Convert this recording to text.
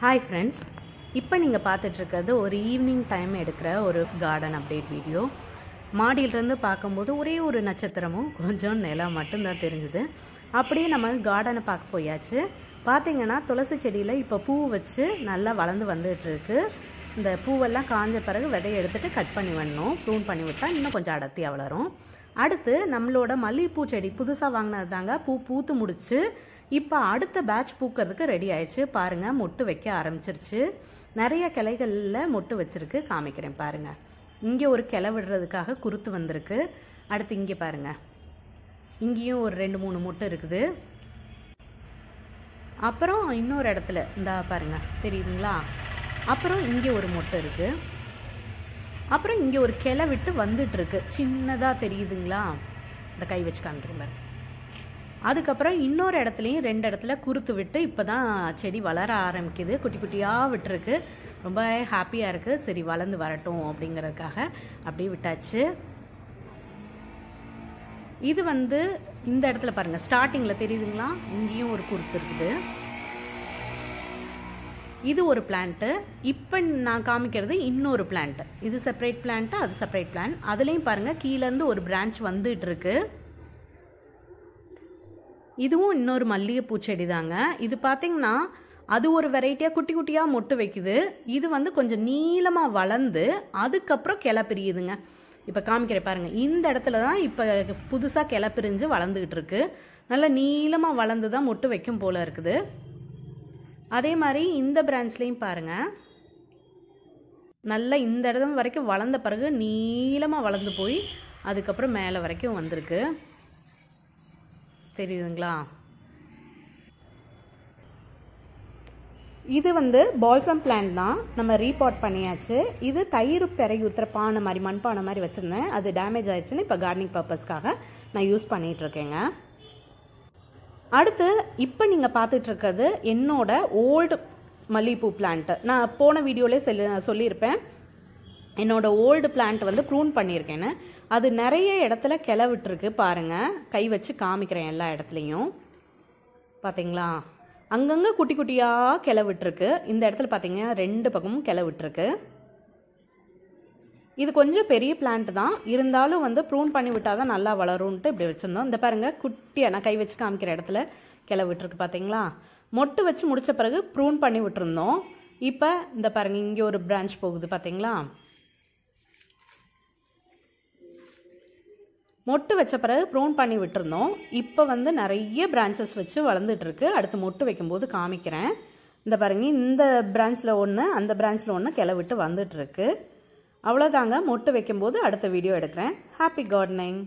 Hi friends, இப்போ நீங்க பார்த்துட்டு இருக்கிறது ஒரு ஈவினிங் டைம் எடுக்கிற ஒரு கார்டன் அப்டேட் வீடியோ. மாடியிலிருந்து பார்க்கும்போது ஒரே ஒரு நட்சத்திரமும் கொஞ்சம் நிலா மட்டும்தான் தெரிஞ்சுது. அப்படியே நம்ம கார்டனை பார்க்க போயாச்சு. பார்த்தீங்கன்னா துளசி செடியில் இப்போ பூ வச்சு நல்லா வளர்ந்து வந்துட்டு இருக்கு. இந்த பூவெல்லாம் காஞ்ச பிறகு விதையை எடுத்துட்டு கட் பண்ணி வரணும். ப்ரூன் பண்ணி விட்டா இன்னும் கொஞ்சம் அடர்த்தியாக வளரும். அடுத்து நம்மளோட மல்லிகைப்பூ செடி புதுசாக வாங்கினது தாங்க பூத்து முடிச்சு இப்போ அடுத்த பேட்ச் பூக்கிறதுக்கு ரெடி ஆயிடுச்சு. பாருங்க மொட்டு வைக்க ஆரம்பிச்சிருச்சு. நிறைய கிளைகளில் மொட்டு வச்சிருக்கு, காமிக்கிறேன் பாருங்க. இங்கே ஒரு கிளை விடுறதுக்காக குருத்து வந்திருக்கு. அடுத்து இங்கே பாருங்க, இங்கேயும் ஒரு 2-3 மொட்டு இருக்குது. அப்புறம் இன்னொரு இடத்துல இந்த பாருங்க தெரியுதுங்களா, அப்புறம் இங்கே ஒரு மொட்டு இருக்கு. அப்புறம் இங்கே ஒரு கிளை விட்டு வந்துட்டு இருக்கு, சின்னதாக தெரியுதுங்களா, இந்த கை வச்சு காமிக்கிறேன். அதுக்கப்புறம் இன்னொரு இடத்துலையும் 2 இடத்துல குருத்து விட்டு இப்போ தான் செடி வளர ஆரம்பிக்குது. குட்டி குட்டியாக விட்டுருக்கு, ரொம்ப ஹாப்பியாக இருக்குது. சரி வளர்ந்து வரட்டும் அப்படிங்கிறதுக்காக அப்படியே விட்டாச்சு. இது இந்த இடத்துல பாருங்கள், ஸ்டார்டிங்கில் தெரியுதுங்களா, இங்கேயும் ஒரு குருத்து இருக்குது. இது ஒரு பிளான்ட்டு. இப்போ நான் காமிக்கிறது இன்னொரு பிளான்ட்டு. இது செப்பரேட் பிளான்ட்டு, அது செப்பரேட் பிளான்ட். அதுலேயும் பாருங்கள் கீழேருந்து ஒரு பிரான்ச் வந்துட்டு இருக்கு. இதுவும் இன்னொரு மல்லிகைப்பூ செடி தாங்க. இது பார்த்தீங்கன்னா அது ஒரு வெரைட்டியாக குட்டி குட்டியாக மொட்டு வைக்குது. இது கொஞ்சம் நீளமாக வளர்ந்து அதுக்கப்புறம் கிளை பிரியுதுங்க. இப்போ காமிக்கிறேன் பாருங்கள், இந்த இடத்துல தான் இப்போ புதுசாக கிளை பிரிஞ்சு வளர்ந்துக்கிட்டு இருக்கு. நல்லா நீளமாக வளர்ந்து தான் மொட்டு வைக்கும் போல் இருக்குது. அதே மாதிரி இந்த பிரான்ச்லேயும் பாருங்கள், நல்லா இந்த இடம் வரைக்கும் வளர்ந்த பிறகு நீளமாக வளர்ந்து போய் அதுக்கப்புறம் மேலே வரைக்கும் வந்திருக்கு. தெரியுதுங்களா, இது பால்சம் பிளான்ட் தான். நம்ம ரீபாட் பண்ணியாச்சு. இது தயிர் பெரகி ஊற்றுற பானை மாதிரி, மண்பானை மாதிரி வச்சுருந்தேன். அது டேமேஜ் ஆயிடுச்சுன்னு இப்போ கார்டனிங் பர்பஸ்க்காக நான் யூஸ் பண்ணிகிட்டு இருக்கேங்க. அடுத்து இப்போ நீங்கள் பார்த்துட்டு இருக்கிறது என்னோட ஓல்டு மல்லிகைப்பூ பிளான்ட்டு. நான் போன வீடியோலே சொல்லியிருப்பேன் என்னோட ஓல்டு பிளான்ட் ப்ரூன் பண்ணியிருக்கேன்னு. அது நிறைய இடத்துல கிளை விட்டுருக்கு பாருங்கள். கை வச்சு காமிக்கிறேன் எல்லா இடத்துலையும். பார்த்தீங்களா, அங்கங்கே குட்டி குட்டியாக கிளை விட்டுருக்கு. இந்த இடத்துல பார்த்தீங்கன்னா 2 பக்கமும் கிளை விட்டுருக்கு. இது கொஞ்சம் பெரிய பிளான்ட் தான், இருந்தாலும் ப்ரூன் பண்ணி விட்டால் தான் நல்லா வளரும்ன்ட்டு இப்படி வச்சுருந்தோம். இந்த பாருங்கள் குட்டியாக நான் கை வச்சு காமிக்கிற இடத்துல கிளை விட்டுருக்கு பார்த்தீங்களா. மொட்டு வச்சு முடித்த பிறகு ப்ரூன் பண்ணி விட்டுருந்தோம். இப்போ இந்த பாருங்கள் இங்கே ஒரு பிரான்ச் போகுது பார்த்தீங்களா. மொட்டு வச்ச பிறகு ப்ரூன் பண்ணி விட்டுருந்தோம். இப்போ நிறைய பிரான்ச்சஸ் வச்சு வளர்ந்துட்டு இருக்கு. அடுத்து மொட்டு வைக்கும்போது காமிக்கிறேன். இந்த பாருங்க, இந்த பிரான்ச்சில் ஒன்று, அந்த பிரான்ச்சில் ஒன்று கிளை விட்டு வந்துட்டு இருக்கு. அவ்வளோதாங்க. மொட்டு வைக்கும்போது அடுத்த வீடியோ எடுக்கிறேன். Happy gardening.